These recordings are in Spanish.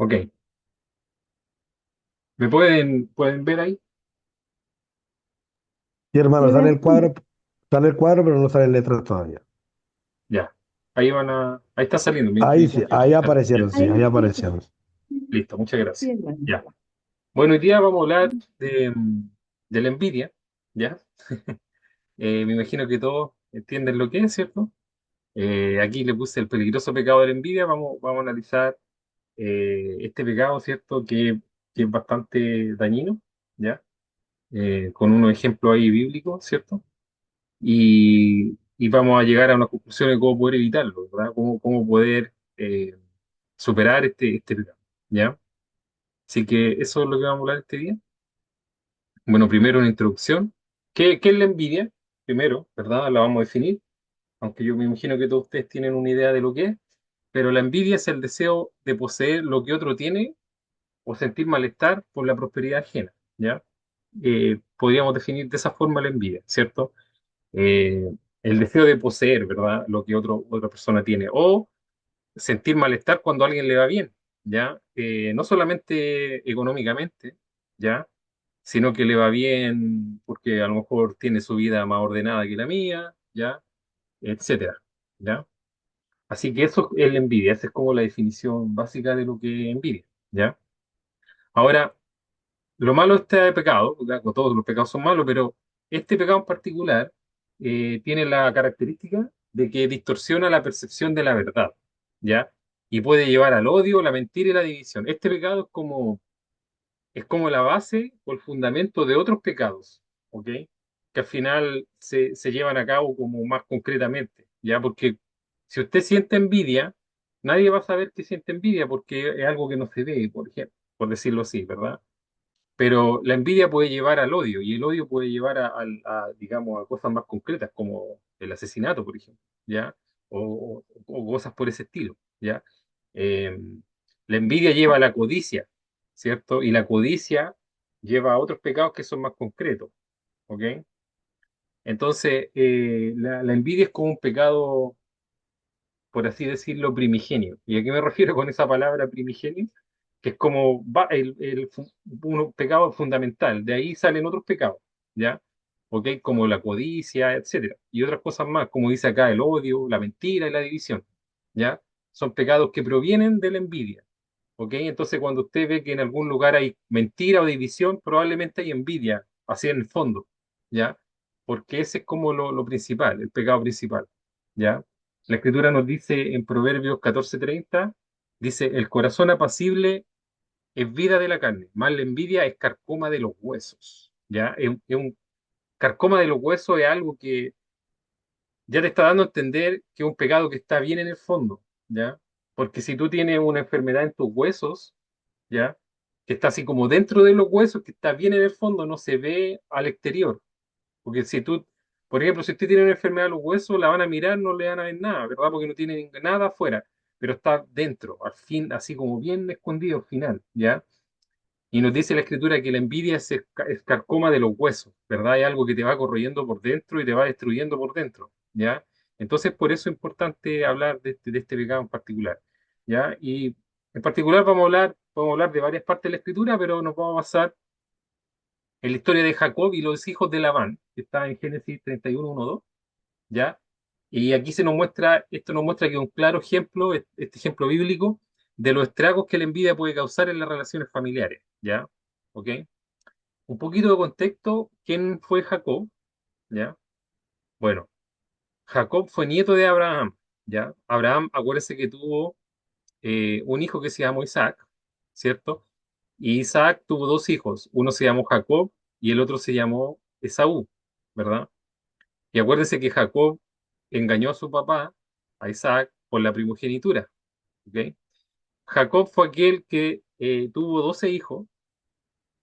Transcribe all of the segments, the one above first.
Ok. ¿Me pueden ver ahí? Sí, hermano, Sí, Benjamín. sale el cuadro, pero no salen letras todavía. Ya. Ahí está saliendo. Ahí sí, ahí Ya. aparecieron, sí, ahí Ahí sí. aparecieron. Listo, muchas Sí, gracias. hermano. Ya. Bueno, hoy día vamos a hablar de la envidia, ¿ya? Me imagino que todos entienden lo que es, ¿cierto? Aquí le puse el peligroso pecado de la envidia. Vamos a analizar este pecado, ¿cierto? Que es bastante dañino, ¿ya? Con unos ejemplos ahí bíblicos, ¿cierto? Y vamos a llegar a una conclusión de cómo poder evitarlo, ¿verdad? Cómo poder superar este pecado, ¿ya? Así que eso es lo que vamos a hablar este día. Bueno, primero una introducción. ¿Qué es la envidia? Primero, ¿verdad? La vamos a definir, aunque yo me imagino que todos ustedes tienen una idea de lo que es, pero la envidia es el deseo de poseer lo que otro tiene o sentir malestar por la prosperidad ajena, ¿ya? Podríamos definir de esa forma la envidia, ¿cierto? El deseo de poseer, ¿verdad? Lo que otra persona tiene, o sentir malestar cuando a alguien le va bien, ¿ya? No solamente económicamente, ¿ya? Sino que le va bien porque a lo mejor tiene su vida más ordenada que la mía, ¿ya? Etcétera, ¿ya? Así que eso es la envidia, esa es como la definición básica de lo que es envidia, ¿ya? Ahora, lo malo de este pecado, porque todos los pecados son malos, pero este pecado en particular tiene la característica de que distorsiona la percepción de la verdad, ¿ya? Y puede llevar al odio, la mentira y la división. Este pecado es como la base o el fundamento de otros pecados, ¿ok? Que al final se llevan a cabo como más concretamente, ¿ya? Porque si usted siente envidia, nadie va a saber que siente envidia porque es algo que no se ve, por ejemplo, por decirlo así, ¿verdad? Pero la envidia puede llevar al odio y el odio puede llevar digamos, a cosas más concretas como el asesinato, por ejemplo, ¿ya? O cosas por ese estilo, ¿ya? Eh, la envidia lleva a la codicia, ¿cierto? Y la codicia lleva a otros pecados que son más concretos, ¿ok? Entonces, la envidia es como un pecado, por así decirlo, primigenio. ¿Y a qué me refiero con esa palabra primigenio? Que es como un pecado fundamental. De ahí salen otros pecados, ¿ya? ¿Ok? Como la codicia, etcétera. Y otras cosas más, como dice acá, el odio, la mentira y la división, ¿ya? Son pecados que provienen de la envidia, ¿ok? Entonces, cuando usted ve que en algún lugar hay mentira o división, probablemente hay envidia, así en el fondo, ¿ya? Porque ese es como lo principal, el pecado principal, ¿ya? La Escritura nos dice en Proverbios 14:30, dice, el corazón apacible es vida de la carne, más la envidia es carcoma de los huesos, ¿ya? Carcoma de los huesos es algo que ya te está dando a entender que es un pecado que está bien en el fondo, ¿ya? Porque si tú tienes una enfermedad en tus huesos, ¿ya? Que está así como dentro de los huesos, que está bien en el fondo, no se ve al exterior. Porque si tú, por ejemplo, si usted tiene una enfermedad de los huesos, la van a mirar, no le van a ver nada, ¿verdad? Porque no tiene nada afuera, pero está dentro, al fin, así como bien escondido al final, ¿ya? Y nos dice la escritura que la envidia es carcoma de los huesos, ¿verdad? Es algo que te va corroyendo por dentro y te va destruyendo por dentro, ¿ya? Entonces, por eso es importante hablar de este pecado en particular, ¿ya? Y en particular vamos a hablar de varias partes de la escritura, pero nos vamos a basar en la historia de Jacob y los hijos de Labán, que está en Génesis 31:1-2, ¿ya? Y aquí esto nos muestra que es un claro ejemplo, este ejemplo bíblico, de los estragos que la envidia puede causar en las relaciones familiares, ¿ya? ¿Ok? Un poquito de contexto, ¿quién fue Jacob? ¿Ya? Bueno, Jacob fue nieto de Abraham, ¿ya? Abraham, acuérdese que tuvo un hijo que se llamó Isaac, ¿cierto? Y Isaac tuvo dos hijos, uno se llamó Jacob y el otro se llamó Esaú, ¿verdad? Y acuérdese que Jacob engañó a su papá, a Isaac, por la primogenitura, ¿ok? Jacob fue aquel que tuvo 12 hijos,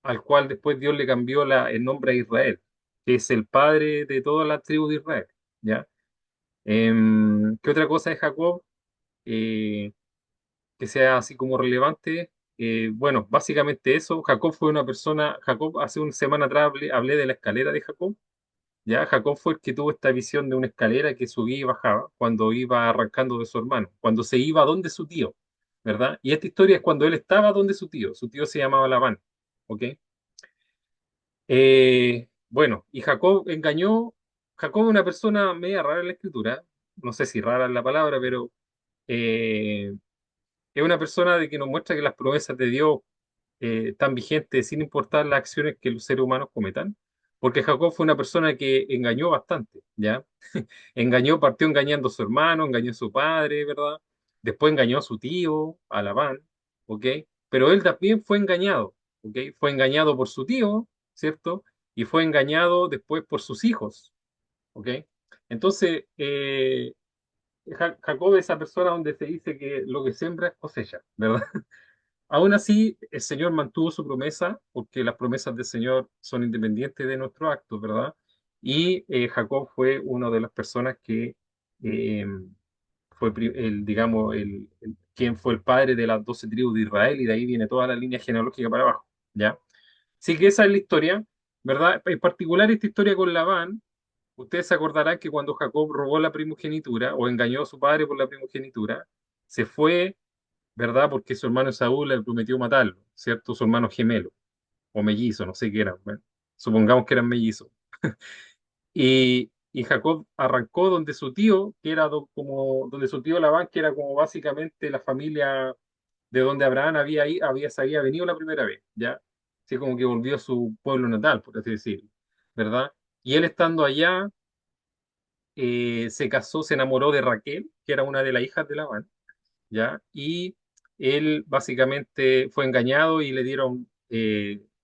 al cual después Dios le cambió el nombre a Israel, que es el padre de todas las tribus de Israel, ¿ya? ¿Qué otra cosa de Jacob eh, que sea así como relevante? Bueno, básicamente eso. Jacob fue una persona, Jacob, hace una semana atrás hablé de la escalera de Jacob. Ya, Jacob fue el que tuvo esta visión de una escalera que subía y bajaba cuando iba arrancando de su hermano, cuando se iba donde su tío, ¿verdad? Y esta historia es cuando él estaba donde su tío se llamaba Labán, ¿ok? Bueno, y Jacob es una persona media rara en la escritura, no sé si rara es la palabra, pero eh, es una persona de que nos muestra que las promesas de Dios están vigentes sin importar las acciones que los seres humanos cometan, porque Jacob fue una persona que engañó bastante, ¿ya? Partió engañando a su hermano, engañó a su padre, ¿verdad? Después engañó a su tío, a Labán, ¿ok? Pero él también fue engañado, ¿ok? Fue engañado por su tío, ¿cierto? Y fue engañado después por sus hijos, ¿ok? Entonces, Jacob es esa persona donde se dice que lo que siembra es cosecha, ¿verdad? Aún así, el Señor mantuvo su promesa, porque las promesas del Señor son independientes de nuestros actos, ¿verdad? Y Jacob fue una de las personas que eh, fue, digamos, quien fue el padre de las 12 tribus de Israel, y de ahí viene toda la línea genealógica para abajo, ¿ya? Así que esa es la historia, ¿verdad? En particular esta historia con Labán, ustedes se acordarán que cuando Jacob robó la primogenitura o engañó a su padre por la primogenitura, se fue, ¿verdad? Porque su hermano Esaú le prometió matarlo, ¿cierto? Su hermano gemelo o mellizo, no sé qué eran. Bueno, supongamos que eran mellizos. Y Jacob arrancó donde su tío, que era donde su tío Labán, que era como básicamente la familia de donde Abraham se había venido la primera vez, ¿ya? Así como que volvió a su pueblo natal, por así decirlo, ¿verdad? Y él estando allá, se casó, se enamoró de Raquel, que era una de las hijas de Labán, ¿ya? Y él básicamente fue engañado y le dieron,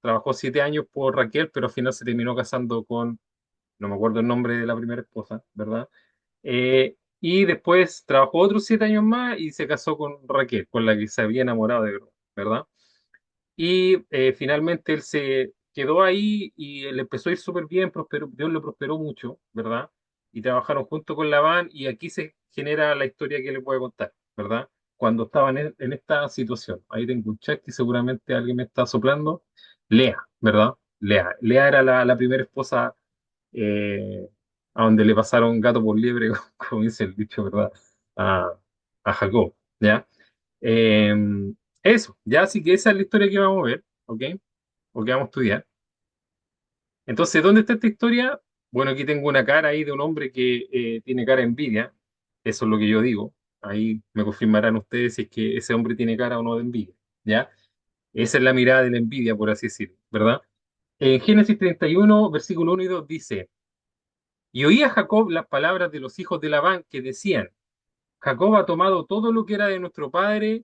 trabajó 7 años por Raquel, pero al final se terminó casando con, no me acuerdo el nombre de la primera esposa, ¿verdad? Y después trabajó otros 7 años más y se casó con Raquel, con la que se había enamorado de, ¿verdad? Y finalmente él se quedó ahí y le empezó a ir súper bien, prosperó, Dios lo prosperó mucho, ¿verdad? Y trabajaron junto con Labán y aquí se genera la historia que les voy a contar, ¿verdad? Cuando estaban en esta situación. Ahí tengo un chat que seguramente alguien me está soplando. Lea, ¿verdad? Lea. Lea era la primera esposa, eh, a donde le pasaron gato por liebre, como dice el dicho, ¿verdad? A, a Jacob, ¿ya? Eh, Eso, ya así que esa es la historia que vamos a ver, ¿ok? O que vamos a estudiar. Entonces, ¿dónde está esta historia? Bueno, aquí tengo una cara ahí de un hombre que tiene cara de envidia. Eso es lo que yo digo. Ahí me confirmarán ustedes si es que ese hombre tiene cara o no de envidia, ¿ya? Esa es la mirada de la envidia, por así decirlo, ¿verdad? En Génesis 31, versículo 1 y 2 dice, y oía Jacob las palabras de los hijos de Labán que decían, Jacob ha tomado todo lo que era de nuestro padre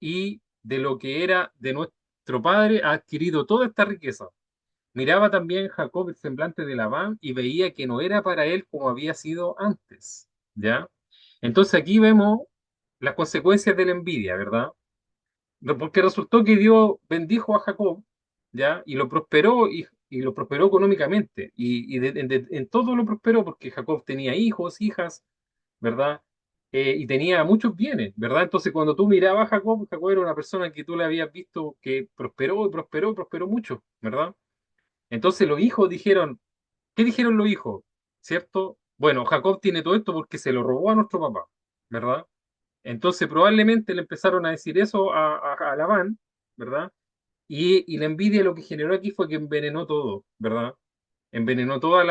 y de lo que era de nuestro padre ha adquirido toda esta riqueza. Miraba también Jacob el semblante de Labán y veía que no era para él como había sido antes, ¿ya? Entonces aquí vemos las consecuencias de la envidia, ¿verdad? Porque resultó que Dios bendijo a Jacob, ¿ya? Y lo prosperó y lo prosperó económicamente en todo lo prosperó porque Jacob tenía hijos, hijas, ¿verdad? Y tenía muchos bienes, ¿verdad? Entonces, cuando tú mirabas a Jacob, Jacob era una persona que tú le habías visto que prosperó y prosperó y prosperó mucho, ¿verdad? Entonces los hijos dijeron, ¿qué dijeron los hijos? ¿Cierto? Bueno, Jacob tiene todo esto porque se lo robó a nuestro papá, ¿verdad? Entonces probablemente le empezaron a decir eso a Labán, ¿verdad? Y la envidia lo que generó aquí fue que envenenó todo, ¿verdad? Envenenó toda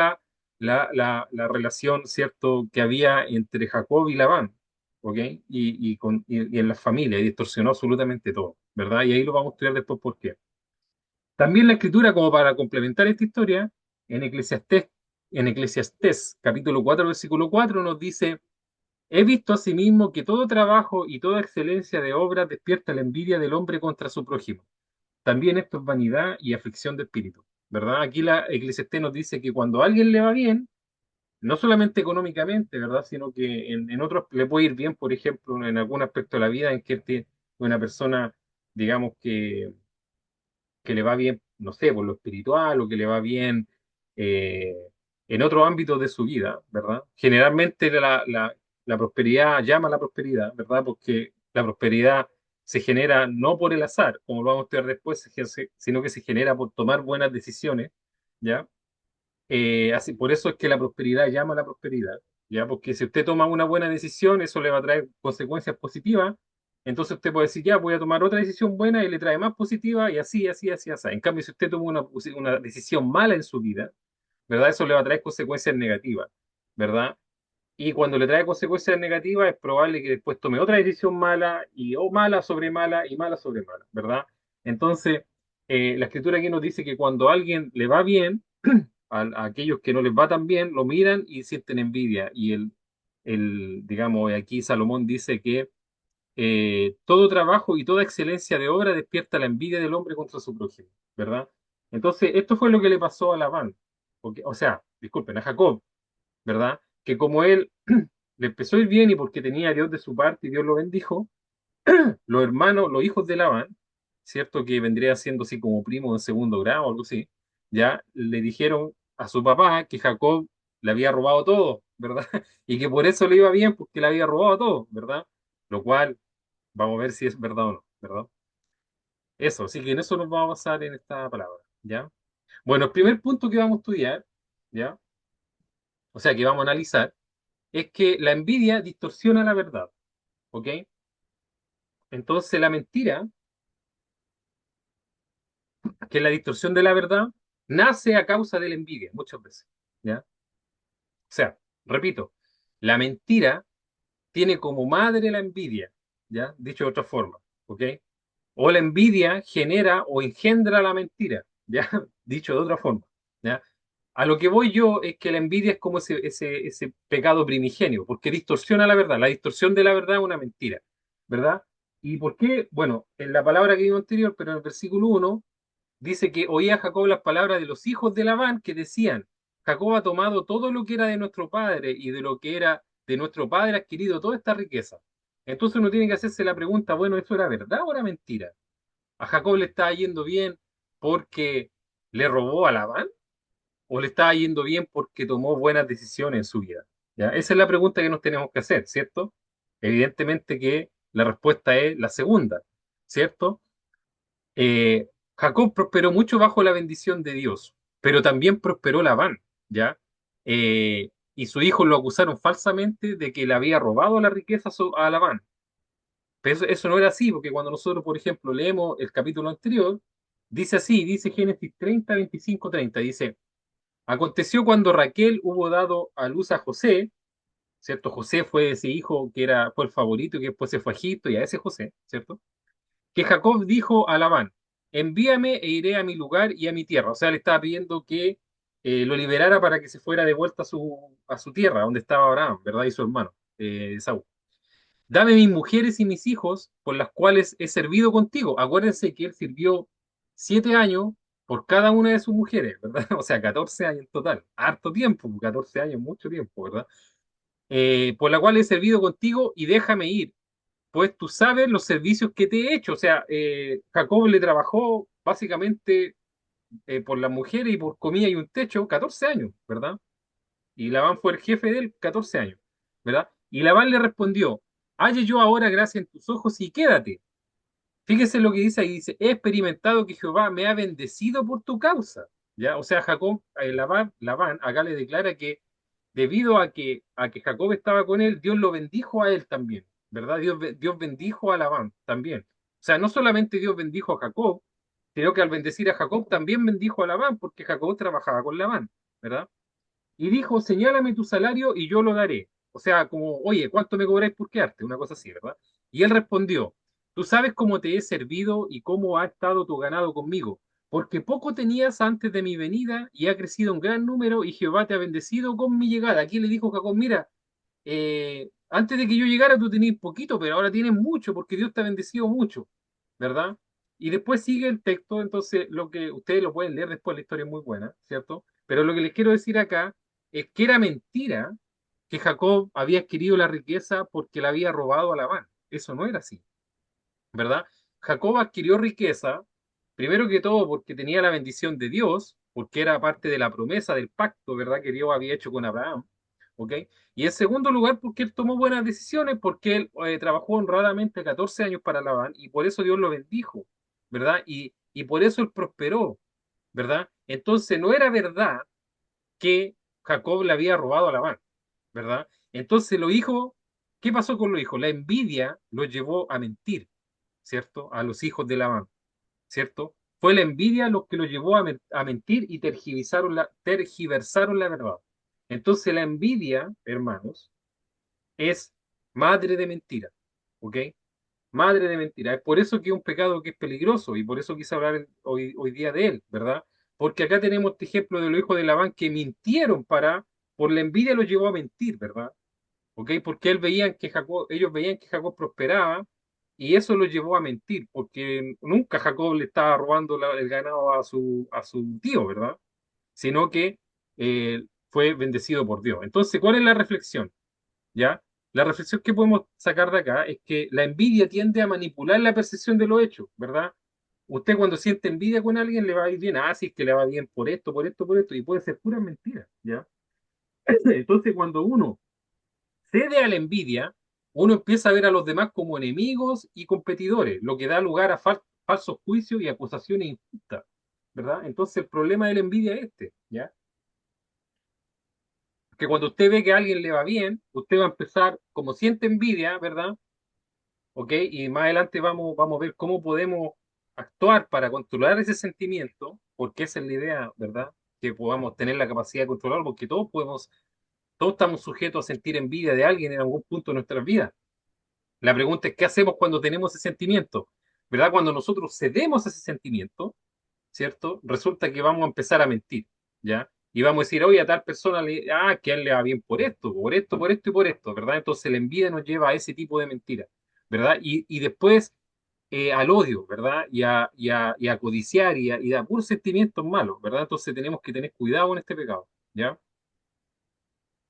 la relación, ¿cierto?, que había entre Jacob y Labán, ¿ok? Y en la familia, y distorsionó absolutamente todo, ¿verdad? Y ahí lo vamos a estudiar después por qué. También la escritura, como para complementar esta historia, en Eclesiastés capítulo 4 versículo 4 nos dice, he visto asimismo que todo trabajo y toda excelencia de obra despierta la envidia del hombre contra su prójimo. También esto es vanidad y aflicción de espíritu, ¿verdad? Aquí la Eclesiastés nos dice que cuando a alguien le va bien, no solamente económicamente, ¿verdad? Sino que en otros le puede ir bien, por ejemplo, en algún aspecto de la vida en que una persona, digamos, que le va bien, no sé, por lo espiritual o que le va bien eh, en otro ámbito de su vida, ¿verdad? Generalmente la prosperidad llama a la prosperidad, ¿verdad? Porque la prosperidad se genera no por el azar, como lo vamos a estudiar después, sino que se genera por tomar buenas decisiones, ¿ya? Así, por eso es que la prosperidad llama a la prosperidad, ¿ya? Porque si usted toma una buena decisión, eso le va a traer consecuencias positivas entonces usted puede decir, ya, voy a tomar otra decisión buena y le trae más positiva y así, así, así, así. En cambio, si usted toma una decisión mala en su vida, ¿verdad? Eso le va a traer consecuencias negativas, ¿verdad? Y cuando le trae consecuencias negativas, es probable que después tome otra decisión mala y o mala sobre mala y mala sobre mala, ¿verdad? Entonces, la escritura aquí nos dice que cuando a alguien le va bien, a aquellos que no les va tan bien, lo miran y sienten envidia. Y digamos, aquí Salomón dice que todo trabajo y toda excelencia de obra despierta la envidia del hombre contra su prójimo, ¿verdad? Entonces, esto fue lo que le pasó a Labán, o sea, disculpen, a Jacob, ¿verdad? Que como él le empezó a ir bien y porque tenía a Dios de su parte y Dios lo bendijo, los hermanos, los hijos de Labán, ¿cierto? Que vendría siendo así como primo de segundo grado o algo así, ya le dijeron a su papá que Jacob le había robado todo, ¿verdad? Y que por eso le iba bien porque le había robado todo, ¿verdad? Lo cual, vamos a ver si es verdad o no, ¿verdad? Eso, así que en eso nos vamos a basar en esta palabra, ¿ya? Bueno, el primer punto que vamos a estudiar, ¿ya? O sea, que vamos a analizar, es que la envidia distorsiona la verdad, ¿ok? Entonces la mentira, que es la distorsión de la verdad, nace a causa de la envidia, muchas veces, ¿ya? O sea, repito, la mentira tiene como madre la envidia, ¿ya? Dicho de otra forma, ¿ok? O la envidia genera o engendra la mentira, ¿ya? Dicho de otra forma, ¿ya? A lo que voy yo es que la envidia es como ese pecado primigenio, porque distorsiona la verdad. La distorsión de la verdad es una mentira, ¿verdad? ¿Y por qué? Bueno, en la palabra que vimos anterior, pero en el versículo 1 dice que oía Jacob las palabras de los hijos de Labán que decían, Jacob ha tomado todo lo que era de nuestro padre y de lo que era de nuestro padre ha adquirido toda esta riqueza. Entonces uno tiene que hacerse la pregunta, bueno, ¿eso era verdad o era mentira? ¿A Jacob le estaba yendo bien porque le robó a Labán? ¿O le estaba yendo bien porque tomó buenas decisiones en su vida? ¿Ya? Esa es la pregunta que nos tenemos que hacer, ¿cierto? Evidentemente que la respuesta es la segunda, ¿cierto? Jacob prosperó mucho bajo la bendición de Dios, pero también prosperó Labán, ¿ya? Y sus hijos lo acusaron falsamente de que le había robado la riqueza a Labán. Pero eso no era así, porque cuando nosotros, por ejemplo, leemos el capítulo anterior, dice así, dice Génesis 30, 25, 30, dice, aconteció cuando Raquel hubo dado a luz a José, ¿cierto? José fue ese hijo que fue el favorito, que después se fue a Egipto, y a ese José, ¿cierto? Que Jacob dijo a Labán, envíame e iré a mi lugar y a mi tierra. O sea, le estaba pidiendo que lo liberara para que se fuera de vuelta a su tierra, donde estaba Abraham, ¿verdad? Y su hermano, Esaú. Dame mis mujeres y mis hijos, por las cuales he servido contigo. Acuérdense que él sirvió 7 años por cada una de sus mujeres, ¿verdad? O sea, 14 años en total. Harto tiempo, 14 años, mucho tiempo, ¿verdad? Por la cual he servido contigo y déjame ir, pues tú sabes los servicios que te he hecho. O sea, Jacob le trabajó básicamente por las mujeres y por comida y un techo 14 años, ¿verdad? Y Labán fue el jefe de él 14 años, ¿verdad? Y Labán le respondió, halle yo ahora gracia en tus ojos y quédate. Fíjese lo que dice ahí, dice, he experimentado que Jehová me ha bendecido por tu causa, ¿ya? O sea, Labán acá le declara que debido a que Jacob estaba con él, Dios lo bendijo a él también, ¿verdad? Dios bendijo a Labán también. O sea, no solamente Dios bendijo a Jacob, sino que al bendecir a Jacob también bendijo a Labán, porque Jacob trabajaba con Labán, ¿verdad? Y dijo, señálame tu salario y yo lo daré. O sea, como, oye, ¿cuánto me cobráis por quedarte? Una cosa así, ¿verdad? Y él respondió, tú sabes cómo te he servido y cómo ha estado tu ganado conmigo, porque poco tenías antes de mi venida y ha crecido un gran número y Jehová te ha bendecido con mi llegada. Aquí le dijo Jacob, mira, antes de que yo llegara tú tenías poquito, pero ahora tienes mucho porque Dios te ha bendecido mucho, ¿verdad? Y después sigue el texto, entonces lo que ustedes lo pueden leer después, la historia es muy buena, ¿cierto? Pero lo que les quiero decir acá es que era mentira que Jacob había adquirido la riqueza porque la había robado a Labán. Eso no era así, ¿verdad? Jacob adquirió riqueza, primero que todo porque tenía la bendición de Dios, porque era parte de la promesa del pacto, ¿verdad? Que Dios había hecho con Abraham, ¿ok? Y en segundo lugar porque él tomó buenas decisiones, porque él trabajó honradamente 14 años para Labán y por eso Dios lo bendijo, ¿verdad? Y por eso él prosperó, ¿verdad? Entonces no era verdad que Jacob le había robado a Labán, ¿verdad? Entonces los hijos ¿Qué pasó con los hijos? La envidia los llevó a mentir, ¿cierto? A los hijos de Labán, ¿cierto? Fue la envidia lo que los llevó a mentir y tergiversaron la verdad. Entonces la envidia, hermanos, es madre de mentira, ¿ok? Madre de mentira. Es por eso que es un pecado que es peligroso y por eso quise hablar hoy día de él, ¿verdad? Porque acá tenemos este ejemplo de los hijos de Labán que mintieron por la envidia los llevó a mentir, ¿verdad? ¿Ok? Porque ellos veían que Jacob prosperaba y eso los llevó a mentir, porque nunca Jacob le estaba robando el ganado a su tío, ¿verdad? Sino que fue bendecido por Dios. Entonces, ¿cuál es la reflexión? ¿Ya? La reflexión que podemos sacar de acá es que la envidia tiende a manipular la percepción de los hechos, ¿verdad? Usted cuando siente envidia con alguien le va a ir bien, sí, es que le va bien por esto, por esto, por esto, y puede ser pura mentira, ¿ya? Entonces, cuando uno cede a la envidia, uno empieza a ver a los demás como enemigos y competidores, lo que da lugar a falsos juicios y acusaciones injustas, ¿verdad? Entonces, el problema de la envidia es este, ¿ya? Que cuando usted ve que a alguien le va bien, usted va a empezar, como siente envidia, ¿verdad? ¿Ok? Y más adelante vamos a ver cómo podemos actuar para controlar ese sentimiento, porque esa es la idea, ¿verdad? Que podamos tener la capacidad de controlarlo, porque todos estamos sujetos a sentir envidia de alguien en algún punto de nuestras vidas. La pregunta es, ¿qué hacemos cuando tenemos ese sentimiento? ¿Verdad? Cuando nosotros cedemos a ese sentimiento, ¿cierto? Resulta que vamos a empezar a mentir, ¿ya? Y vamos a decir, oye, a tal persona que a él le va bien por esto, por esto, por esto y por esto, ¿verdad? Entonces la envidia nos lleva a ese tipo de mentira, ¿verdad? Y después al odio, ¿verdad? Y a codiciar y a puros sentimientos malos, ¿verdad? Entonces tenemos que tener cuidado con este pecado, ¿ya?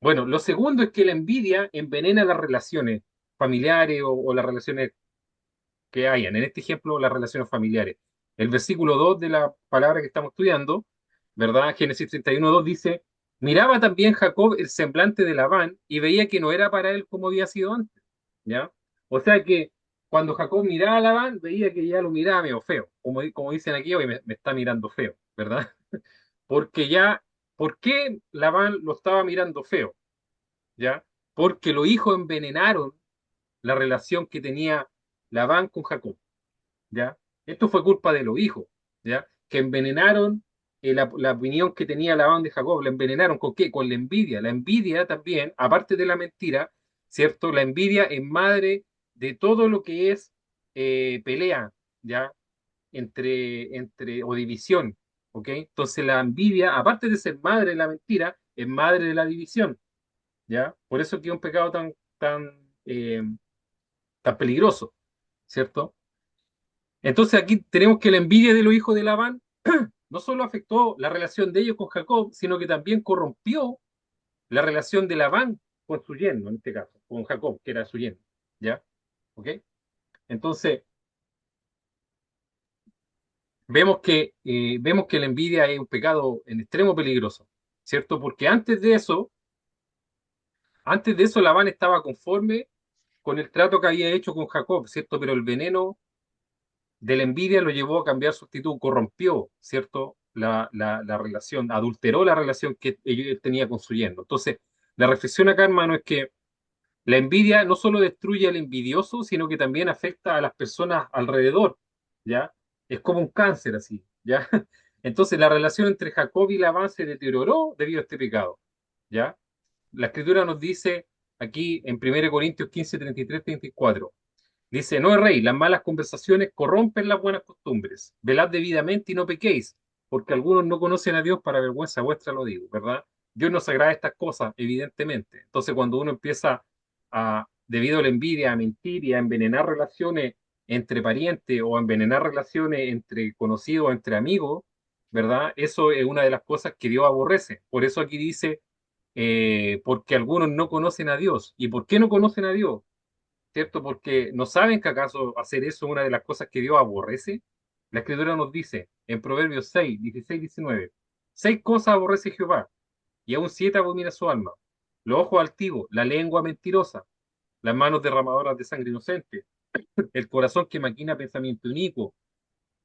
Bueno, lo segundo es que la envidia envenena las relaciones familiares o las relaciones que hayan. En este ejemplo, las relaciones familiares. El versículo 2 de la palabra que estamos estudiando, ¿verdad? Génesis 31:2 dice, miraba también Jacob el semblante de Labán y veía que no era para él como había sido antes, ¿ya? O sea que cuando Jacob miraba a Labán, veía que ya lo miraba medio feo, como dicen aquí, hoy me está mirando feo, ¿verdad? Porque ya, ¿por qué Labán lo estaba mirando feo? ¿Ya? Porque los hijos envenenaron la relación que tenía Labán con Jacob. ¿Ya? Esto fue culpa de los hijos, ¿ya? Que envenenaron la opinión que tenía Labán de Jacob, la envenenaron ¿con qué? Con la envidia. La envidia también, aparte de la mentira, ¿cierto? La envidia es madre de todo lo que es pelea, ¿ya? O división, ¿ok? Entonces la envidia, aparte de ser madre de la mentira, es madre de la división, ¿ya? Por eso que es un pecado tan peligroso, ¿cierto? Entonces aquí tenemos que la envidia de los hijos de Labán no solo afectó la relación de ellos con Jacob, sino que también corrompió la relación de Labán con su yerno, en este caso, con Jacob, que era su yerno. ¿Ya? ¿Ok? Entonces, vemos que la envidia es un pecado en extremo peligroso, ¿cierto? Porque antes de eso Labán estaba conforme con el trato que había hecho con Jacob, ¿cierto? Pero el veneno de la envidia lo llevó a cambiar su actitud, corrompió, ¿cierto? La relación, adulteró la relación que él tenía con su yerno. Entonces, la reflexión acá, hermano, es que la envidia no solo destruye al envidioso, sino que también afecta a las personas alrededor, ¿ya? Es como un cáncer así, ¿ya? Entonces, la relación entre Jacob y Labán se deterioró debido a este pecado, ¿ya? La escritura nos dice aquí en 1 Corintios 15, 33, 34. Dice, no, rey, las malas conversaciones corrompen las buenas costumbres. Velad debidamente y no pequéis, porque algunos no conocen a Dios, para vergüenza vuestra lo digo, ¿verdad? Dios nos agrada estas cosas, evidentemente. Entonces, cuando uno empieza debido a la envidia, a mentir y a envenenar relaciones entre parientes o a envenenar relaciones entre conocidos, entre amigos, ¿verdad? Eso es una de las cosas que Dios aborrece. Por eso aquí dice, porque algunos no conocen a Dios. ¿Y por qué no conocen a Dios? ¿Cierto? Porque no saben que acaso hacer eso es una de las cosas que Dios aborrece. La Escritura nos dice en Proverbios 6, 16, 19, seis cosas aborrece Jehová, y aún siete abomina su alma: los ojos altivos, la lengua mentirosa, las manos derramadoras de sangre inocente, el corazón que maquina pensamiento inicuo,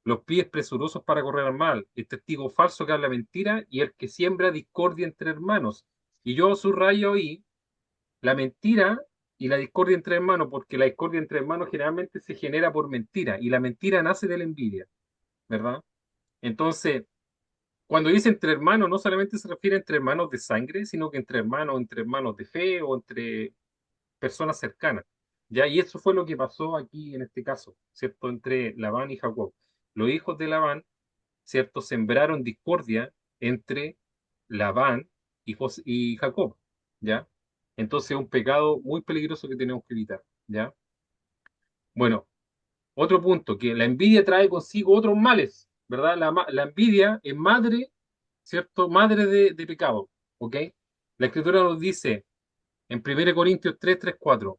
los pies presurosos para correr al mal, el testigo falso que habla mentira y el que siembra discordia entre hermanos. Y yo subrayo ahí la mentira y la discordia entre hermanos, porque la discordia entre hermanos generalmente se genera por mentira, y la mentira nace de la envidia, ¿verdad? Entonces, cuando dice entre hermanos, no solamente se refiere entre hermanos de sangre, sino que entre hermanos de fe o entre personas cercanas. ¿Ya? Y eso fue lo que pasó aquí en este caso, ¿cierto? Entre Labán y Jacob. Los hijos de Labán, ¿cierto? Sembraron discordia entre Labán y Jacob, ¿ya? Entonces es un pecado muy peligroso que tenemos que evitar, ¿ya? Bueno, otro punto, que la envidia trae consigo otros males, ¿verdad? La envidia es madre, ¿cierto? Madre de pecado, ¿ok? La escritura nos dice en 1 Corintios 3, 3, 4: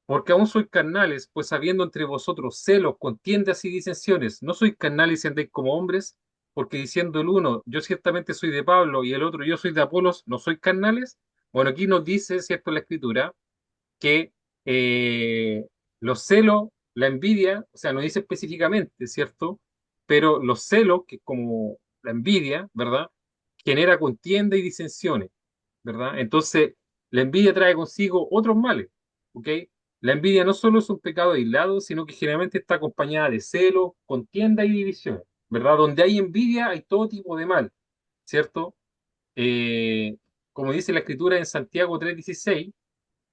porque aún sois carnales, pues habiendo entre vosotros celos, contiendas y disensiones, ¿no sois carnales y andéis como hombres? Porque diciendo el uno, yo ciertamente soy de Pablo, y el otro, yo soy de Apolos, ¿no sois carnales? Bueno, aquí nos dice, ¿cierto?, la escritura, que los celos, la envidia, o sea, no dice específicamente, ¿cierto? Pero los celos, que como la envidia, ¿verdad? Genera contienda y disensiones, ¿verdad? Entonces, la envidia trae consigo otros males, ¿ok? La envidia no solo es un pecado aislado, sino que generalmente está acompañada de celos, contienda y divisiones, ¿verdad? Donde hay envidia hay todo tipo de mal, ¿cierto? Eh, como dice la escritura en Santiago 3:16,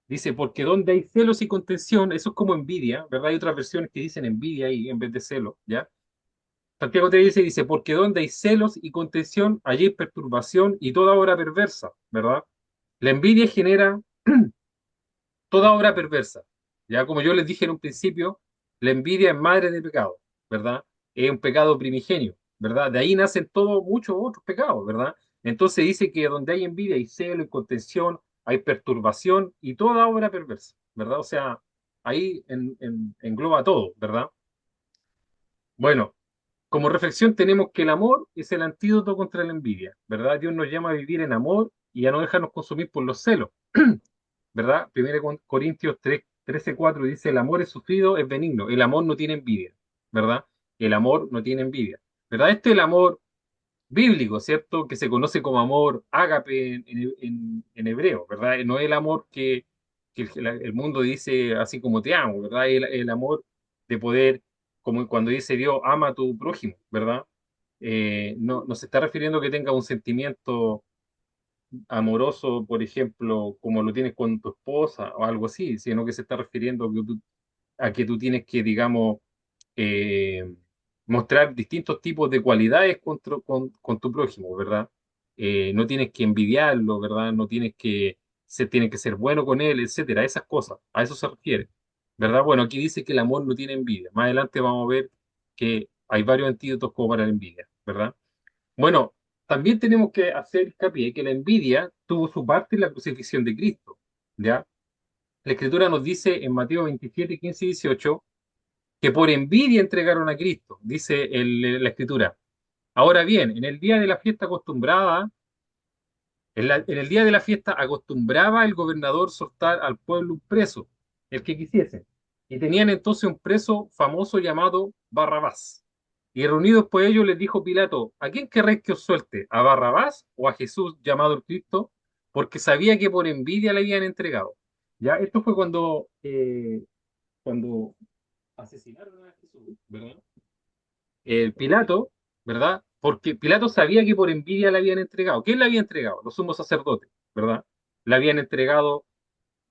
dice, porque donde hay celos y contención, eso es como envidia, ¿verdad? Hay otras versiones que dicen envidia ahí en vez de celos, ¿ya? Santiago 3:16 dice, porque donde hay celos y contención, allí hay perturbación y toda obra perversa, ¿verdad? La envidia genera toda obra perversa. Ya como yo les dije en un principio, la envidia es madre de pecado, ¿verdad? Es un pecado primigenio, ¿verdad? De ahí nacen todos muchos otros pecados, ¿verdad? Entonces dice que donde hay envidia hay celo y contención, hay perturbación y toda obra perversa, ¿verdad? O sea, ahí engloba todo, ¿verdad? Bueno, como reflexión tenemos que el amor es el antídoto contra la envidia, ¿verdad? Dios nos llama a vivir en amor y a no dejarnos consumir por los celos. ¿Verdad? 1 Corintios 13, 4 dice, el amor es sufrido, es benigno, el amor no tiene envidia, ¿verdad? El amor no tiene envidia, ¿verdad? Este es el amor bíblico, ¿cierto? Que se conoce como amor ágape en hebreo, ¿verdad? No es el amor que el mundo dice así como te amo, ¿verdad? El amor de poder, como cuando dice Dios, ama a tu prójimo, ¿verdad? No se está refiriendo a que tenga un sentimiento amoroso, por ejemplo, como lo tienes con tu esposa o algo así, sino que se está refiriendo a que tú tienes que, digamos, eh, mostrar distintos tipos de cualidades con tu prójimo, ¿verdad? No tienes que envidiarlo, ¿verdad? No tienes que tiene que ser bueno con él, etcétera, esas cosas, a eso se refiere, ¿verdad? Bueno, aquí dice que el amor no tiene envidia. Más adelante vamos a ver que hay varios antídotos como para la envidia, ¿verdad? Bueno, también tenemos que hacer hincapié que la envidia tuvo su parte en la crucifixión de Cristo, ¿ya? La Escritura nos dice en Mateo 27, 15 y 18 que por envidia entregaron a Cristo, dice la Escritura. Ahora bien, en el día de la fiesta acostumbrada, en el día de la fiesta acostumbraba el gobernador soltar al pueblo un preso, el que quisiese. Y tenían entonces un preso famoso llamado Barrabás. Y reunidos pues ellos les dijo Pilato, ¿a quién querréis que os suelte? ¿A Barrabás o a Jesús llamado el Cristo? Porque sabía que por envidia le habían entregado. Ya, esto fue cuando asesinaron a Jesús, ¿verdad? Pilato, ¿verdad? Porque Pilato sabía que por envidia le habían entregado. ¿Quién le había entregado? Los sumos sacerdotes, ¿verdad? Le habían entregado,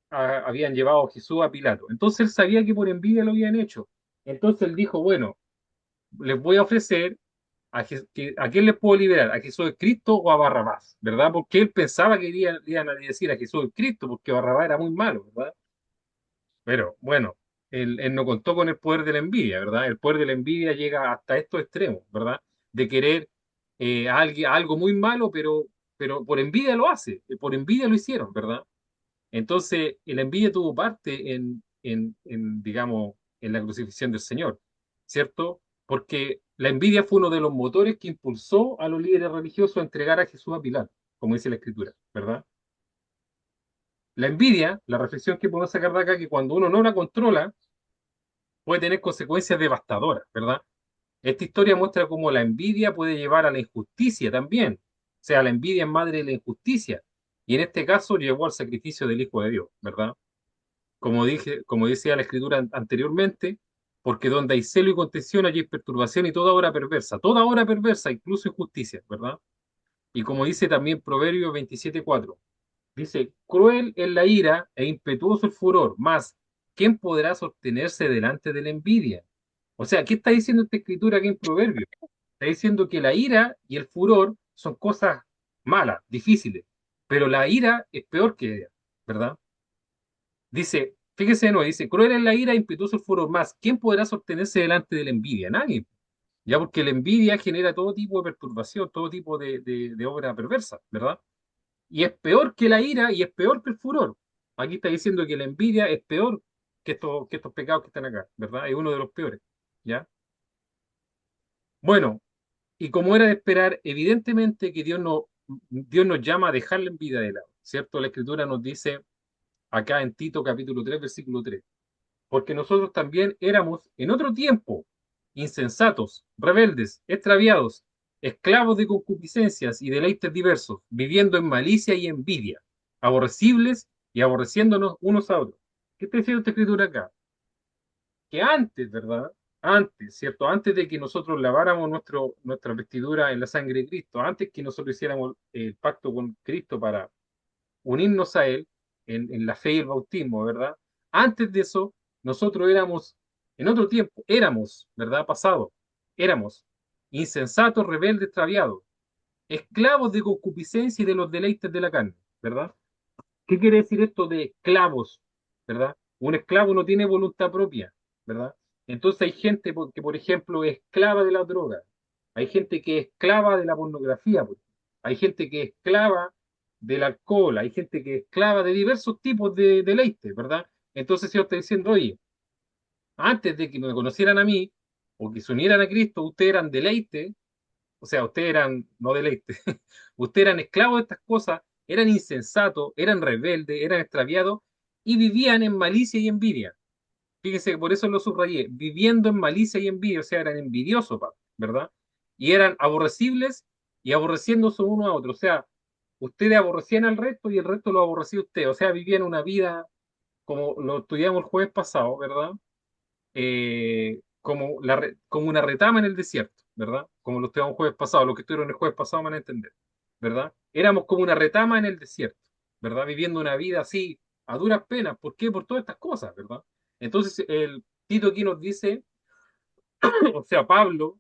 habían llevado a Jesús a Pilato. Entonces él sabía que por envidia lo habían hecho. Entonces él dijo, bueno, les voy a ofrecer ¿a quién les puedo liberar? ¿A Jesús el Cristo o a Barrabás? ¿Verdad? Porque él pensaba que iban a decir a Jesús el Cristo, porque Barrabás era muy malo, ¿verdad? Pero bueno, él no contó con el poder de la envidia, ¿verdad? El poder de la envidia llega hasta estos extremos, ¿verdad? De querer a alguien, algo muy malo, pero por envidia lo hace, por envidia lo hicieron, ¿verdad? Entonces, la envidia tuvo parte digamos, en la crucifixión del Señor, ¿cierto? Porque la envidia fue uno de los motores que impulsó a los líderes religiosos a entregar a Jesús a Pilato, como dice la Escritura, ¿verdad? La envidia, la reflexión que podemos sacar de acá, que cuando uno no la controla, puede tener consecuencias devastadoras, ¿verdad? Esta historia muestra cómo la envidia puede llevar a la injusticia también. O sea, la envidia es madre de la injusticia. Y en este caso llevó al sacrificio del Hijo de Dios, ¿verdad? como decía la escritura anteriormente, porque donde hay celo y contención, allí hay perturbación y toda obra perversa, incluso injusticia, ¿verdad? Y como dice también Proverbios 27:4, dice, cruel es la ira e impetuoso el furor, mas ¿quién podrá sostenerse delante de la envidia? O sea, ¿qué está diciendo esta escritura aquí en Proverbios? Está diciendo que la ira y el furor son cosas malas, difíciles, pero la ira es peor que ella, ¿verdad? Dice, fíjese de nuevo, dice, cruel es la ira, impetuoso el furor, más, ¿quién podrá sostenerse delante de la envidia? Nadie. Ya porque la envidia genera todo tipo de perturbación, todo tipo de obra perversa, ¿verdad? Y es peor que la ira y es peor que el furor. Aquí está diciendo que la envidia es peor que estos pecados que están acá, ¿verdad? Es uno de los peores, ¿ya? Bueno, y como era de esperar, evidentemente que Dios nos llama a dejar la envidia de lado, ¿cierto? La Escritura nos dice acá en Tito capítulo 3 versículo 3 porque nosotros también éramos en otro tiempo insensatos, rebeldes, extraviados, esclavos de concupiscencias y deleites diversos, viviendo en malicia y envidia, aborrecibles y aborreciéndonos unos a otros. ¿Qué está diciendo esta escritura acá? Que antes, ¿verdad? Antes, ¿cierto? Antes de que nosotros laváramos nuestra vestidura en la sangre de Cristo, antes que nosotros hiciéramos el pacto con Cristo para unirnos a Él en la fe y el bautismo, ¿verdad? Antes de eso, nosotros éramos, en otro tiempo, éramos, ¿verdad? Pasado, éramos insensatos, rebeldes, extraviados, esclavos de concupiscencia y de los deleites de la carne, ¿verdad? ¿Qué quiere decir esto de esclavos, ¿verdad? Un esclavo no tiene voluntad propia, ¿verdad? Entonces hay gente que, por ejemplo, es esclava de la droga, hay gente que es esclava de la pornografía, hay gente que es esclava del alcohol, hay gente que es esclava de diversos tipos de deleites, ¿verdad? Entonces yo estoy diciendo, oye, antes de que me conocieran a mí o que se unieran a Cristo, ustedes eran deleites, o sea, ustedes eran, no deleites, ustedes eran esclavos de estas cosas, eran insensatos, eran rebeldes, eran extraviados y vivían en malicia y envidia. Fíjese que por eso lo subrayé, viviendo en malicia y envidia, o sea, eran envidiosos, ¿verdad? Y eran aborrecibles y aborreciéndose uno a otro, o sea, ustedes aborrecían al resto y el resto lo aborrecía usted, o sea, vivían una vida como lo estudiamos el jueves pasado, ¿verdad? Como una retama en el desierto, ¿verdad? Como lo estudiamos el jueves pasado, los que estuvieron el jueves pasado van a entender, ¿verdad? Éramos como una retama en el desierto, ¿verdad? Viviendo una vida así, a duras penas. ¿Por qué? Por todas estas cosas, ¿verdad? Entonces, el Tito aquí nos dice, o sea, Pablo,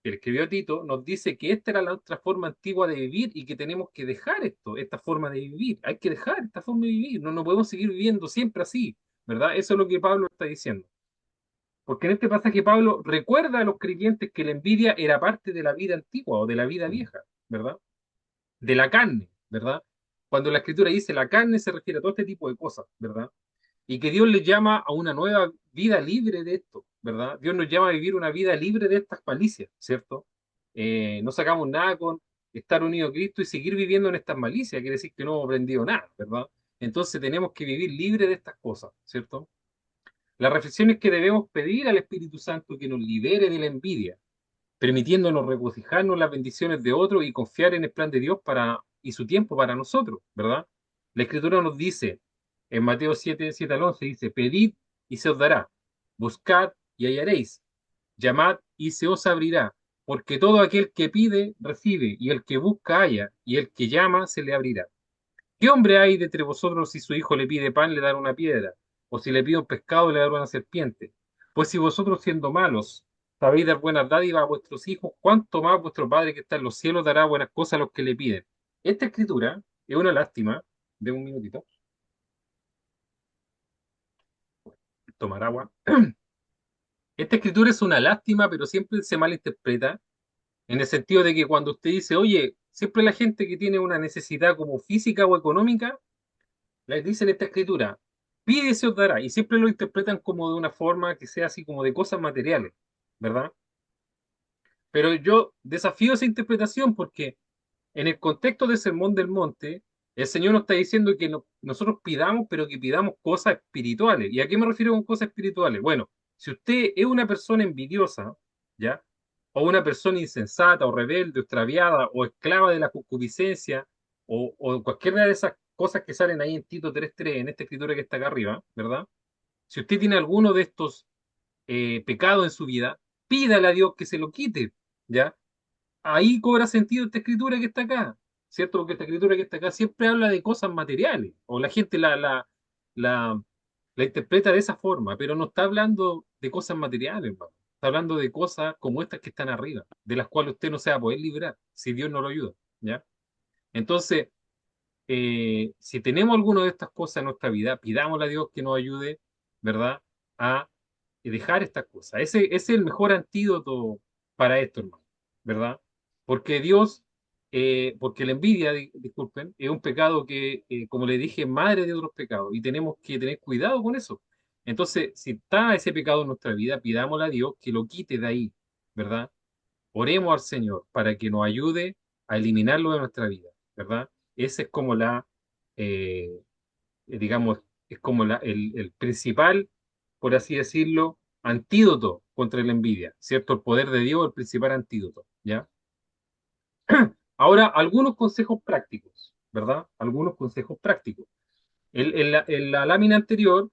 que le escribió a Tito, nos dice que esta era la otra forma antigua de vivir y que tenemos que dejar esto, esta forma de vivir. Hay que dejar esta forma de vivir, no podemos seguir viviendo siempre así, ¿verdad? Eso es lo que Pablo está diciendo. Porque en este pasaje Pablo recuerda a los creyentes que la envidia era parte de la vida antigua o de la vida vieja, ¿verdad? De la carne, ¿verdad? Cuando la escritura dice la carne se refiere a todo este tipo de cosas, ¿verdad? Y que Dios le llama a una nueva vida libre de esto, ¿verdad? Dios nos llama a vivir una vida libre de estas malicias, ¿cierto? No sacamos nada con estar unidos a Cristo y seguir viviendo en estas malicias, quiere decir que no hemos aprendido nada, ¿verdad? Entonces tenemos que vivir libre de estas cosas, ¿cierto? La reflexión es que debemos pedir al Espíritu Santo que nos libere de la envidia, permitiéndonos regocijarnos en las bendiciones de otros y confiar en el plan de Dios y su tiempo para nosotros, ¿verdad? La Escritura nos dice, en Mateo 7, 7 al 11, dice, pedid y se os dará, buscad y hallaréis, llamad y se os abrirá, porque todo aquel que pide, recibe, y el que busca, halla, y el que llama, se le abrirá. ¿Qué hombre hay de entre vosotros si su hijo le pide pan, le dará una piedra? ¿O si le pide un pescado, le dará una serpiente? Pues si vosotros siendo malos sabéis dar buenas dádivas a vuestros hijos, ¿cuánto más vuestro Padre que está en los cielos dará buenas cosas a los que le piden? Esta escritura es una lástima, de un minutito, tomar agua. Esta escritura es una lástima, pero siempre se malinterpreta, en el sentido de que cuando usted dice, oye, siempre la gente que tiene una necesidad como física o económica, les dice en esta escritura, pide y se os dará, y siempre lo interpretan como de una forma que sea así como de cosas materiales, ¿verdad? Pero yo desafío esa interpretación porque en el contexto del Sermón del Monte, el Señor nos está diciendo que nosotros pidamos, pero que pidamos cosas espirituales. ¿Y a qué me refiero con cosas espirituales? Bueno, si usted es una persona envidiosa, ¿ya? O una persona insensata, o rebelde, o extraviada, o esclava de la concupiscencia, o cualquiera de esas cosas que salen ahí en Tito 3:3, en esta escritura que está acá arriba, ¿verdad? Si usted tiene alguno de estos pecados en su vida, pídale a Dios que se lo quite, ¿ya? Ahí cobra sentido esta escritura que está acá, ¿cierto? Porque esta escritura que está acá siempre habla de cosas materiales, o la gente la, la interpreta de esa forma, pero no está hablando de cosas materiales, hermano. Está hablando de cosas como estas que están arriba, de las cuales usted no se va a poder librar si Dios no lo ayuda, ¿ya? Entonces, si tenemos alguna de estas cosas en nuestra vida, pidámosle a Dios que nos ayude, ¿verdad? A dejar estas cosas. Ese es el mejor antídoto para esto, hermano, ¿verdad? Porque Dios, porque la envidia, disculpen, es un pecado que, como le dije, es madre de otros pecados y tenemos que tener cuidado con eso. Entonces, si está ese pecado en nuestra vida, pidámosle a Dios que lo quite de ahí, ¿verdad? Oremos al Señor para que nos ayude a eliminarlo de nuestra vida, ¿verdad? Ese es como eh, digamos, es como el principal, por así decirlo, antídoto contra la envidia, ¿cierto? El poder de Dios es el principal antídoto, ¿ya? Ahora, algunos consejos prácticos, ¿verdad? Algunos consejos prácticos. En la lámina anterior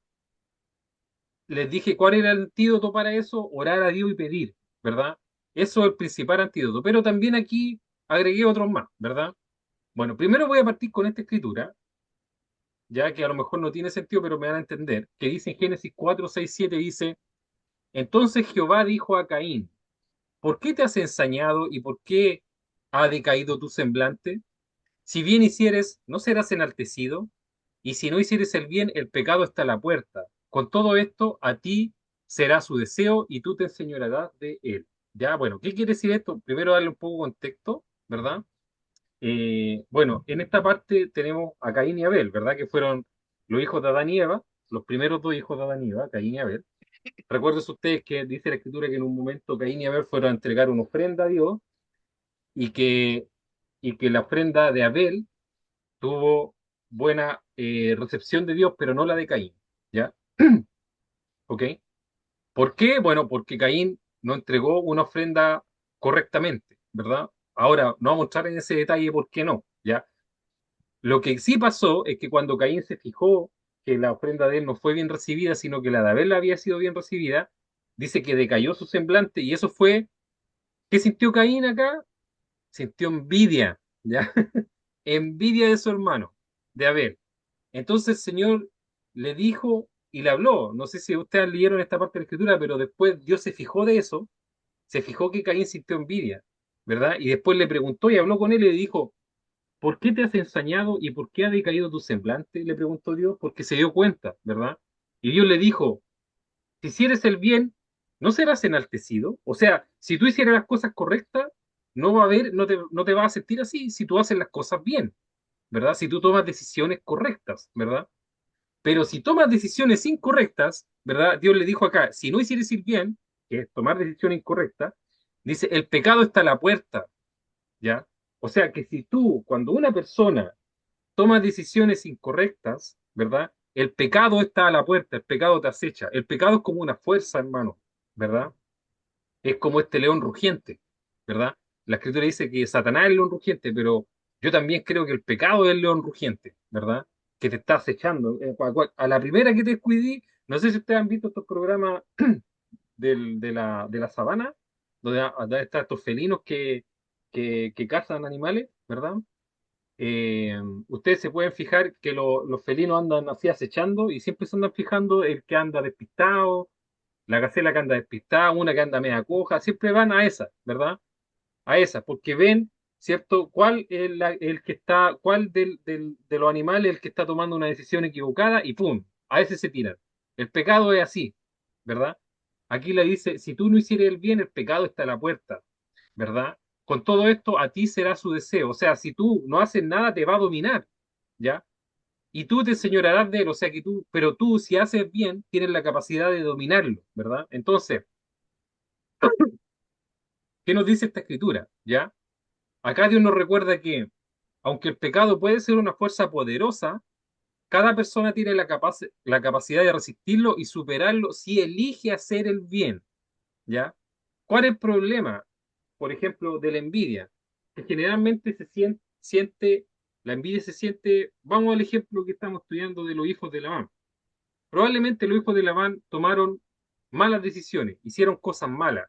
les dije cuál era el antídoto para eso, orar a Dios y pedir, ¿verdad? Eso es el principal antídoto, pero también aquí agregué otros más, ¿verdad? Bueno, primero voy a partir con esta escritura, ya que a lo mejor no tiene sentido, pero me van a entender, que dice en Génesis 4 6 7 dice, entonces Jehová dijo a Caín, ¿por qué te has ensañado y por qué ha decaído tu semblante? Si bien hicieres, no serás enaltecido, y si no hicieres el bien, el pecado está a la puerta. Con todo esto, a ti será su deseo y tú te enseñorearás de él. Ya, bueno, ¿qué quiere decir esto? Primero darle un poco de contexto, ¿verdad? Bueno, en esta parte tenemos a Caín y Abel, ¿verdad? Que fueron los hijos de Adán y Eva, los primeros dos hijos de Adán y Eva, Caín y Abel. Recuerden ustedes que dice la escritura que en un momento Caín y Abel fueron a entregar una ofrenda a Dios y que, y que la ofrenda de Abel tuvo buena recepción de Dios, pero no la de Caín, ¿ya? ¿Ok? ¿Por qué? Bueno, porque Caín no entregó una ofrenda correctamente, ¿verdad? Ahora, no vamos a entrar en ese detalle por qué no, ¿ya? Lo que sí pasó es que cuando Caín se fijó que la ofrenda de él no fue bien recibida, sino que la de Abel había sido bien recibida, dice que decayó su semblante y eso fue, ¿qué sintió Caín acá? Sintió envidia, ¿ya? Envidia de su hermano, de Abel. Entonces el Señor le dijo y le habló. No sé si ustedes leyeron esta parte de la escritura, pero después Dios se fijó de eso, se fijó que Caín sintió envidia, ¿verdad? Y después le preguntó y habló con él y le dijo, ¿por qué te has ensañado y por qué ha decaído tu semblante? Le preguntó Dios, porque se dio cuenta, ¿verdad? Y Dios le dijo, si hicieres el bien, ¿no serás enaltecido? O sea, si tú hicieras las cosas correctas, no va a haber, no te vas a sentir así si tú haces las cosas bien, ¿verdad? Si tú tomas decisiones correctas, ¿verdad? Pero si tomas decisiones incorrectas, ¿verdad? Dios le dijo acá, si no hicieres el bien, que es tomar decisiones incorrectas, dice, el pecado está a la puerta, ¿ya? O sea que si tú, cuando una persona toma decisiones incorrectas, ¿verdad? El pecado está a la puerta, el pecado te acecha. El pecado es como una fuerza, hermano, ¿verdad? Es como este león rugiente, ¿verdad? La escritura dice que Satanás es el león rugiente, pero yo también creo que el pecado es el león rugiente, ¿verdad? Que te está acechando. A la primera que te descuidí, no sé si ustedes han visto estos programas de la sabana, donde están estos felinos que cazan animales, ¿verdad? Ustedes se pueden fijar que los felinos andan así acechando y siempre se andan fijando el que anda despistado, la gacela que anda despistada, una que anda media coja, siempre van a esa, ¿verdad? A esa, porque ven, ¿cierto? ¿Cuál es el que está, cuál de los animales es el que está tomando una decisión equivocada y ¡pum! A ese se tiran. El pecado es así, ¿verdad? Aquí le dice, si tú no hicieres el bien, el pecado está a la puerta, ¿verdad? Con todo esto, a ti será su deseo. O sea, si tú no haces nada, te va a dominar, ¿ya? Y tú te enseñorearás de él, o sea que tú, pero tú si haces bien, tienes la capacidad de dominarlo, ¿verdad? Entonces, ¿qué nos dice esta escritura? ¿Ya? Acá Dios nos recuerda que, aunque el pecado puede ser una fuerza poderosa, cada persona tiene la capacidad de resistirlo y superarlo si elige hacer el bien, ¿ya? ¿Cuál es el problema, por ejemplo, de la envidia? Que generalmente la envidia se siente, vamos al ejemplo que estamos estudiando de los hijos de la mamá. Probablemente los hijos de Labán tomaron malas decisiones, hicieron cosas malas,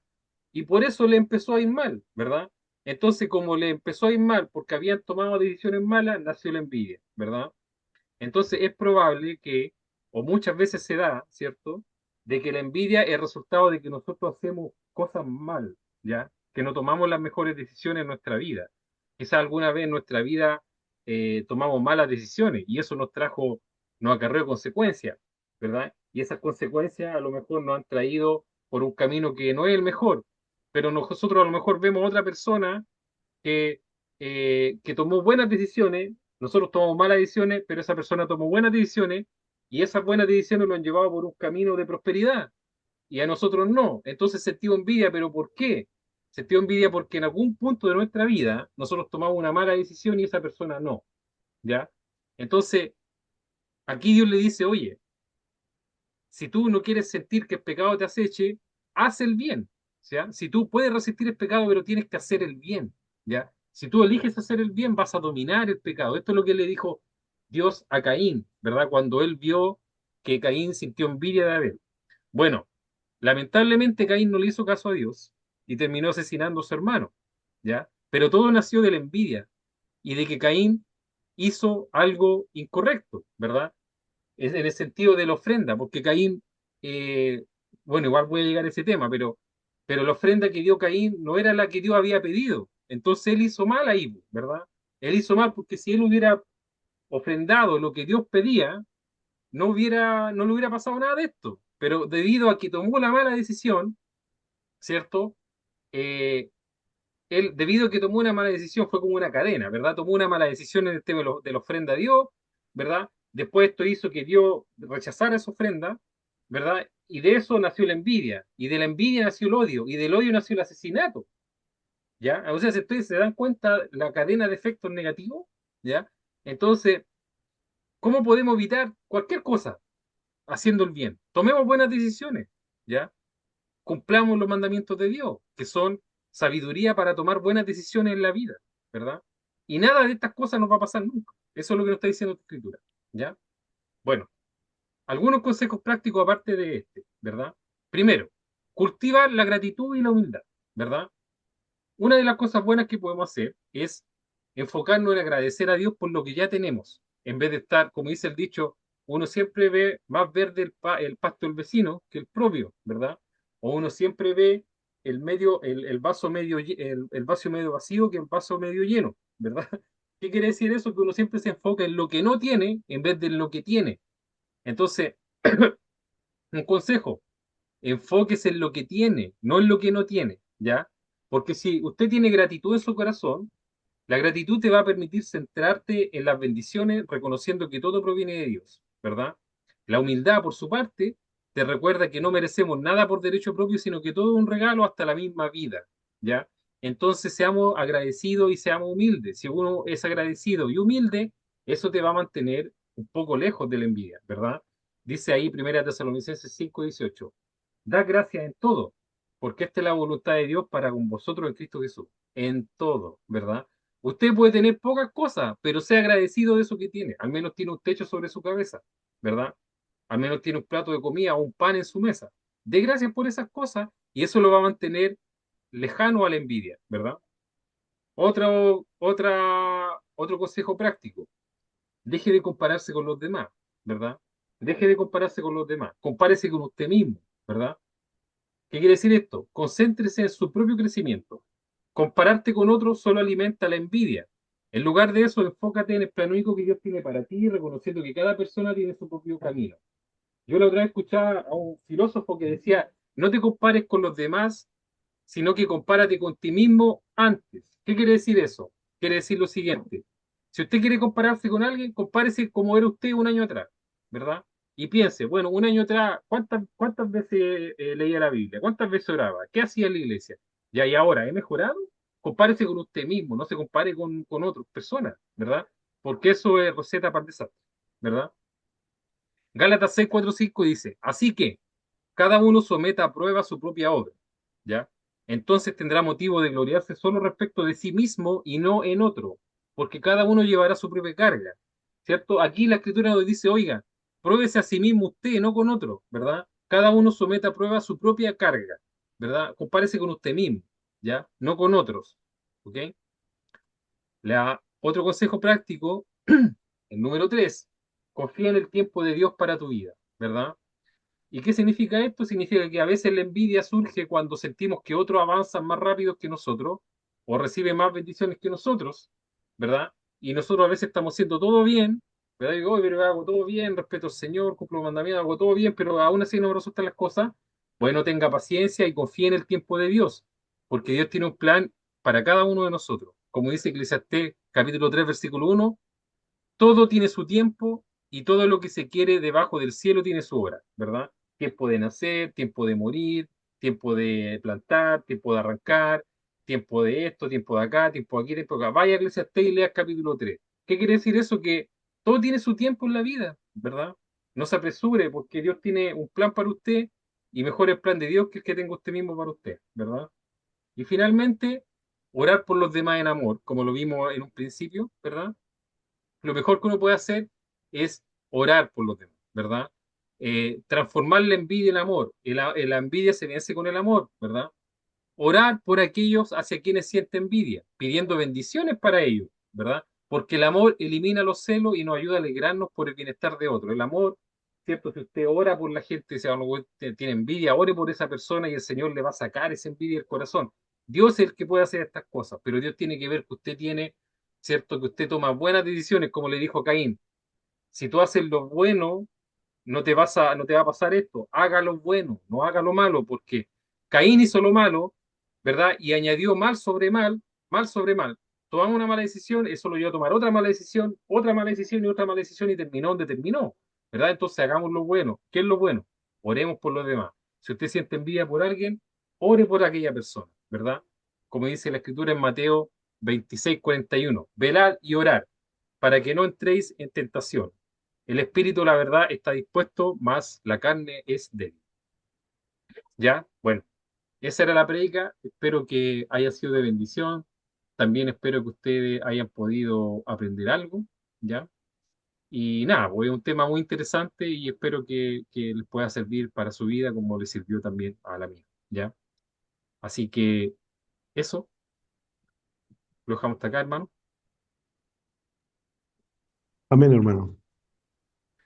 y por eso le empezó a ir mal, ¿verdad? Entonces, como le empezó a ir mal porque habían tomado decisiones malas, nació la envidia, ¿verdad? Entonces es probable que, o muchas veces se da, ¿cierto? De que la envidia es resultado de que nosotros hacemos cosas mal, ¿ya? Que no tomamos las mejores decisiones en nuestra vida. Quizás alguna vez en nuestra vida tomamos malas decisiones y eso nos acarreó consecuencias, ¿verdad? Y esas consecuencias a lo mejor nos han traído por un camino que no es el mejor, pero nosotros a lo mejor vemos a otra persona que, que tomó buenas decisiones, nosotros tomamos malas decisiones, pero esa persona tomó buenas decisiones y esas buenas decisiones lo han llevado por un camino de prosperidad y a nosotros no. Entonces sentimos envidia, pero ¿por qué? Sentimos envidia porque en algún punto de nuestra vida nosotros tomamos una mala decisión y esa persona no, ¿ya? Entonces, aquí Dios le dice, oye, si tú no quieres sentir que el pecado te aceche, haz el bien. ¿Ya? Si tú puedes resistir el pecado, pero tienes que hacer el bien. ¿Ya? Si tú eliges hacer el bien, vas a dominar el pecado. Esto es lo que le dijo Dios a Caín, ¿verdad? Cuando él vio que Caín sintió envidia de Abel. Bueno, lamentablemente Caín no le hizo caso a Dios y terminó asesinando a su hermano, ¿ya? Pero todo nació de la envidia y de que Caín hizo algo incorrecto, ¿verdad? Es en el sentido de la ofrenda, porque Caín, eh, bueno, igual voy a llegar a ese tema, pero la ofrenda que dio Caín no era la que Dios había pedido. Entonces él hizo mal ahí, ¿verdad? Él hizo mal porque si él hubiera ofrendado lo que Dios pedía, no le hubiera pasado nada de esto. Pero debido a que tomó la mala decisión, ¿cierto? Eh, él, debido a que tomó una mala decisión, fue como una cadena, ¿verdad? Tomó una mala decisión en el tema de la ofrenda a Dios, ¿verdad? Después esto hizo que Dios rechazara esa ofrenda, ¿verdad? Y de eso nació la envidia, y de la envidia nació el odio, y del odio nació el asesinato, ¿ya? O sea, si ustedes se dan cuenta, la cadena de efectos negativos, ¿ya? Entonces, ¿cómo podemos evitar cualquier cosa haciendo el bien? Tomemos buenas decisiones, ¿ya? Cumplamos los mandamientos de Dios, que son sabiduría para tomar buenas decisiones en la vida, ¿verdad? Y nada de estas cosas nos va a pasar nunca. Eso es lo que nos está diciendo la Escritura, ¿ya? Bueno, algunos consejos prácticos aparte de este, ¿verdad? Primero, cultivar la gratitud y la humildad, ¿verdad? Una de las cosas buenas que podemos hacer es enfocarnos en agradecer a Dios por lo que ya tenemos, en vez de estar, como dice el dicho, uno siempre ve más verde el pasto del vecino que el propio, ¿verdad? O uno siempre ve el vaso el vaso medio vacío que el vaso medio lleno, ¿verdad? ¿Qué quiere decir eso? Que uno siempre se enfoca en lo que no tiene en vez de en lo que tiene. Entonces, un consejo, enfóquese en lo que tiene, no en lo que no tiene, ¿ya? Porque si usted tiene gratitud en su corazón, la gratitud te va a permitir centrarte en las bendiciones, reconociendo que todo proviene de Dios, ¿verdad? La humildad, por su parte, te recuerda que no merecemos nada por derecho propio, sino que todo es un regalo hasta la misma vida, ¿ya? Entonces seamos agradecidos y seamos humildes. Si uno es agradecido y humilde, eso te va a mantener un poco lejos de la envidia, ¿verdad? Dice ahí Primera Tesalonicenses 5:18. Da gracias en todo, porque esta es la voluntad de Dios para con vosotros en Cristo Jesús. En todo, ¿verdad? Usted puede tener pocas cosas, pero sea agradecido de eso que tiene. Al menos tiene un techo sobre su cabeza, ¿verdad? Al menos tiene un plato de comida o un pan en su mesa. Dé gracias por esas cosas y eso lo va a mantener lejano a la envidia, ¿verdad? Otro consejo práctico. Deje de compararse con los demás, ¿verdad? Deje de compararse con los demás. Compárese con usted mismo, ¿verdad? ¿Qué quiere decir esto? Concéntrese en su propio crecimiento. Compararte con otros solo alimenta la envidia. En lugar de eso, enfócate en el plan único que Dios tiene para ti, reconociendo que cada persona tiene su propio camino. Yo la otra vez escuchaba a un filósofo que decía, no te compares con los demás, sino que compárate con ti mismo antes. ¿Qué quiere decir eso? Quiere decir lo siguiente. Si usted quiere compararse con alguien, compárese como era usted un año atrás, ¿verdad? Y piense, bueno, un año atrás, ¿cuántas veces leía la Biblia? ¿Cuántas veces oraba? ¿Qué hacía en la iglesia? Ya, y ahora, ¿he mejorado? Compárese con usted mismo, no se compare con otras personas, ¿verdad? Porque eso es receta para el desastre, ¿verdad? Gálatas 6:4-5 dice, así que cada uno someta a prueba su propia obra, ¿ya? Entonces tendrá motivo de gloriarse solo respecto de sí mismo y no en otro, porque cada uno llevará su propia carga, ¿cierto? Aquí la escritura nos dice, oiga, pruébese a sí mismo usted, no con otro, ¿verdad? Cada uno someta a prueba su propia carga, ¿verdad? Compárese con usted mismo, ¿ya? No con otros, ¿ok? Otro consejo práctico, el número 3, confía en el tiempo de Dios para tu vida, ¿verdad? ¿Y qué significa esto? Significa que a veces la envidia surge cuando sentimos que otros avanzan más rápido que nosotros o reciben más bendiciones que nosotros, ¿verdad? Y nosotros a veces estamos haciendo todo bien, ¿verdad? Y digo, "Oye, pero hago todo bien, respeto al Señor, cumplo los mandamientos, hago todo bien, pero aún así no me resultan las cosas". Bueno, tenga paciencia y confíe en el tiempo de Dios, porque Dios tiene un plan para cada uno de nosotros. Como dice Eclesiastés capítulo 3 versículo 1, todo tiene su tiempo y todo lo que se quiere debajo del cielo tiene su hora, ¿verdad? Tiempo de nacer, tiempo de morir, tiempo de plantar, tiempo de arrancar, tiempo de esto, tiempo de acá, tiempo de aquí, tiempo de acá. Vaya a Eclesiastés y lea capítulo 3. ¿Qué quiere decir eso? Que todo tiene su tiempo en la vida, ¿verdad? No se apresure porque Dios tiene un plan para usted y mejor el plan de Dios que el que tenga usted mismo para usted, ¿verdad? Y finalmente, orar por los demás en amor, como lo vimos en un principio, ¿verdad? Lo mejor que uno puede hacer es orar por los demás, ¿verdad? Transformar la envidia en amor. La envidia se vence con el amor, ¿verdad? Orar por aquellos hacia quienes siente envidia, pidiendo bendiciones para ellos, ¿verdad? Porque el amor elimina los celos y nos ayuda a alegrarnos por el bienestar de otros. El amor, ¿cierto? Si usted ora por la gente, si a lo mejor tiene envidia, ore por esa persona y el Señor le va a sacar esa envidia del corazón. Dios es el que puede hacer estas cosas, pero Dios tiene que ver que usted tiene, ¿cierto? Que usted toma buenas decisiones, como le dijo Caín. Si tú haces lo bueno, no te va a pasar esto. Haga lo bueno, no haga lo malo, porque Caín hizo lo malo, ¿verdad? Y añadió mal sobre mal, mal sobre mal. Tomamos una mala decisión, eso lo llevó a tomar otra mala decisión y otra mala decisión y terminó donde terminó, ¿verdad? Entonces hagamos lo bueno. ¿Qué es lo bueno? Oremos por los demás. Si usted siente envidia por alguien, ore por aquella persona, ¿verdad? Como dice la escritura en Mateo 26:41, velad y orad para que no entréis en tentación. El espíritu, la verdad, está dispuesto, mas la carne es débil. ¿Ya? Bueno, esa era la predica. Espero que haya sido de bendición. También espero que ustedes hayan podido aprender algo. ¿Ya? Y nada, pues es un tema muy interesante y espero que les pueda servir para su vida como les sirvió también a la mía. ¿Ya? Así que eso, lo dejamos hasta acá, hermano. Amén, hermano.